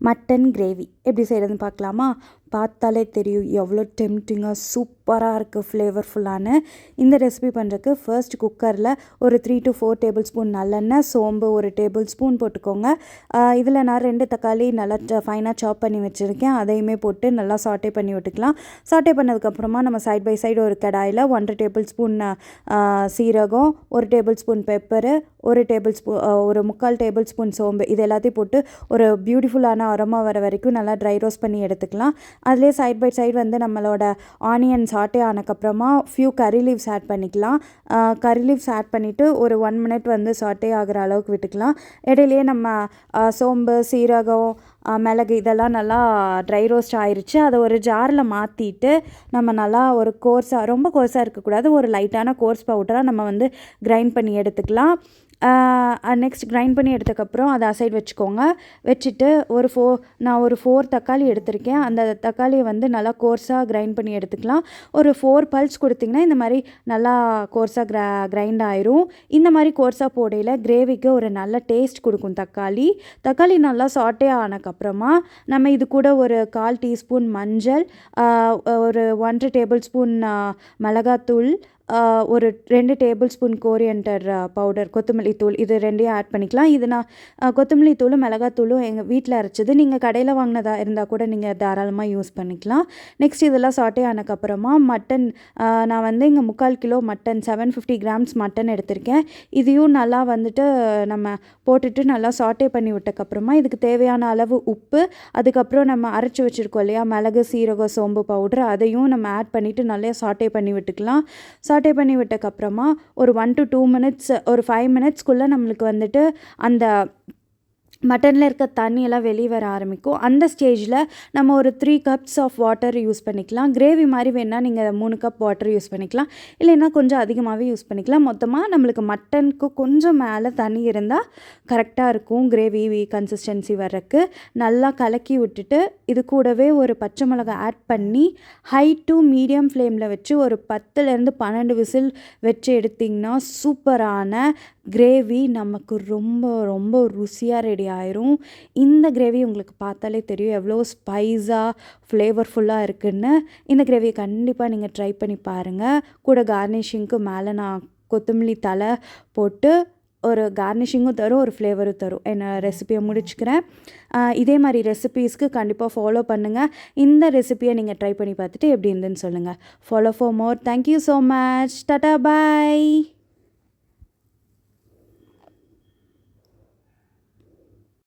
Mutton gravy எப்படி செய்கிறதுன்னு பார்க்கலாமா? பார்த்தாலே தெரியும் எவ்வளோ டெம்ப்டிங்காக சூப்பராக இருக்குது, ஃப்ளேவர்ஃபுல்லான. இந்த ரெசிபி பண்ணுறதுக்கு ஃபர்ஸ்ட் குக்கரில் ஒரு 3 to 4 டேபிள் ஸ்பூன் நல்லெண்ணெய், சோம்பு 1 டேபிள் ஸ்பூன் போட்டுக்கோங்க. இதில் நான் 2 தக்காளி நல்லா ஃபைனாக சாப் பண்ணி வச்சுருக்கேன், அதையுமே போட்டு நல்லா சாட்டே பண்ணி விட்டுக்கலாம். சாட்டே பண்ணதுக்கப்புறமா நம்ம சைட் பை சைடு ஒரு கடாயில் 1 டேபிள் ஸ்பூன் சீரகம், 1 table spoon pepper, 1 3/4 table spoon சோம்பு, இது எல்லாத்தையும் போட்டு ஒரு பியூட்டிஃபுல்லான அரோமா வர வரைக்கும் நல்லா ட்ரை ரோஸ்ட் பண்ணி எடுத்துக்கலாம். அதிலே சைட் பை சைடு வந்து நம்மளோட ஆனியன் சாட்டே ஆனதுக்கப்புறமா ஃபியூ கறி லீவ்ஸ் ஆட் பண்ணிக்கலாம். கறி லீவ்ஸ் ஆட் பண்ணிவிட்டு ஒரு 1 minute வந்து சாட்டே ஆகிற அளவுக்கு விட்டுக்கலாம். இடையிலேயே நம்ம சோம்பு, சீரகம், மிளகு இதெல்லாம் நல்லா ட்ரை ரோஸ்ட் ஆயிடுச்சு. அதை ஒரு ஜாரில் மாற்றிட்டு நம்ம நல்லா ஒரு கோர்ஸாக, ரொம்ப கோர்ஸாக இருக்கக்கூடாது, ஒரு லைட்டான கோர்ஸ் பவுடராக நம்ம வந்து கிரைண்ட் பண்ணி எடுத்துக்கலாம். நெக்ஸ்ட் கிரைண்ட் பண்ணி எடுத்ததுக்கப்புறம் அதை அசைட் வச்சுக்கோங்க. வச்சுட்டு நான் ஒரு 4 தக்காளி எடுத்திருக்கேன். அந்த தக்காளியை வந்து நல்லா கோர்ஸாக கிரைண்ட் பண்ணி எடுத்துக்கலாம். ஒரு 4 பல்ஸ் கொடுத்திங்கன்னா இந்த மாதிரி நல்லா கோர்ஸாக கிரைண்ட் ஆயிரும். இந்த மாதிரி கோர்ஸாக போடையில் கிரேவிக்கு ஒரு நல்ல டேஸ்ட் கொடுக்கும் தக்காளி நல்லா சாட்டே ஆனதுக்கப்புறமா நம்ம இது கூட ஒரு 1/4 டீஸ்பூன் மஞ்சள், ஒரு 1 டேபிள் ஸ்பூன் மிளகாத்தூள், ஒரு 2 டேபிள் ஸ்பூன் கோரியண்டர் பவுடர், கொத்தமல்லி தூள், இது 2ஐயும் ஆட் பண்ணிக்கலாம். இது நான் கொத்தமல்லி தூளும் மிளகாத்தூளும் எங்கள் வீட்டில் அரைச்சது, நீங்கள் கடையில் வாங்கினதாக இருந்தால் கூட நீங்கள் தாராளமாக யூஸ் பண்ணிக்கலாம். நெக்ஸ்ட் இதெல்லாம் சாட்டே ஆனதுக்கப்புறமா மட்டன், நான் வந்து இங்கே 3/4 கிலோ மட்டன், 750 grams மட்டன் எடுத்திருக்கேன். இதையும் நல்லா வந்துட்டு நம்ம போட்டுட்டு நல்லா சாட்டே பண்ணி விட்டதுக்கப்புறமா இதுக்கு தேவையான அளவு உப்பு, அதுக்கப்புறம் நம்ம அரைச்சி வச்சுருக்கோம் இல்லையா மிளகு, சீரகம், சோம்பு பவுடர், அதையும் நம்ம ஆட் பண்ணிவிட்டு நல்லா சாட்டே பண்ணி விட்டுக்கலாம். சாட்டே பண்ணி விட்டதுக்கப்புறமா ஒரு 1 to 2 minutes, ஒரு 5 minutesக்குள்ளே நம்மளுக்கு வந்துட்டு அந்த மட்டனில் இருக்க தண்ணியெல்லாம் வெளியே வர ஆரம்பிக்கும். அந்த ஸ்டேஜில் நம்ம ஒரு 3 cups ஆஃப் வாட்டர் யூஸ் பண்ணிக்கலாம். கிரேவி மாதிரி வேணால் நீங்கள் 3 cup வாட்டர் யூஸ் பண்ணிக்கலாம், இல்லைன்னா கொஞ்சம் அதிகமாகவே யூஸ் பண்ணிக்கலாம். மொத்தமாக நம்மளுக்கு மட்டனுக்கு கொஞ்சம் மேலே தண்ணி இருந்தால் கரெக்டாக இருக்கும் கிரேவி கன்சிஸ்டன்சி வர்றதுக்கு. நல்லா கலக்கி விட்டுட்டு இது கூடவே ஒரு பச்சை மிளகாய் ஆட் பண்ணி ஹை டு மீடியம் ஃப்ளேமில் வச்சு ஒரு 10 to 12 விசில் வச்சு எடுத்திங்கன்னா சூப்பரான கிரேவி நமக்கு ரொம்ப ரொம்ப ருசியாக ரெடி ஆயிரும். இந்த கிரேவி உங்களுக்கு பார்த்தாலே தெரியும் எவ்வளோ ஸ்பைஸாக ஃப்ளேவர்ஃபுல்லாக இருக்குதுன்னு. இந்த கிரேவியை கண்டிப்பாக நீங்கள் ட்ரை பண்ணி பாருங்கள். கூட கார்னிஷிங்க்கு மேலே நான் கொத்தமல்லி தழை போட்டு ஒரு கார்னிஷிங்கும் தரும், ஒரு ஃப்ளேவரும் தரும். என்ன ரெசிபியை முடிச்சுக்கிறேன். இதே மாதிரி ரெசிபீஸ்க்கு கண்டிப்பாக ஃபாலோ பண்ணுங்கள். இந்த ரெசிபியை நீங்கள் ட்ரை பண்ணி பார்த்துட்டு எப்படி இருந்துன்னு சொல்லுங்கள். Follow for more. Thank you so much. Tata, bye.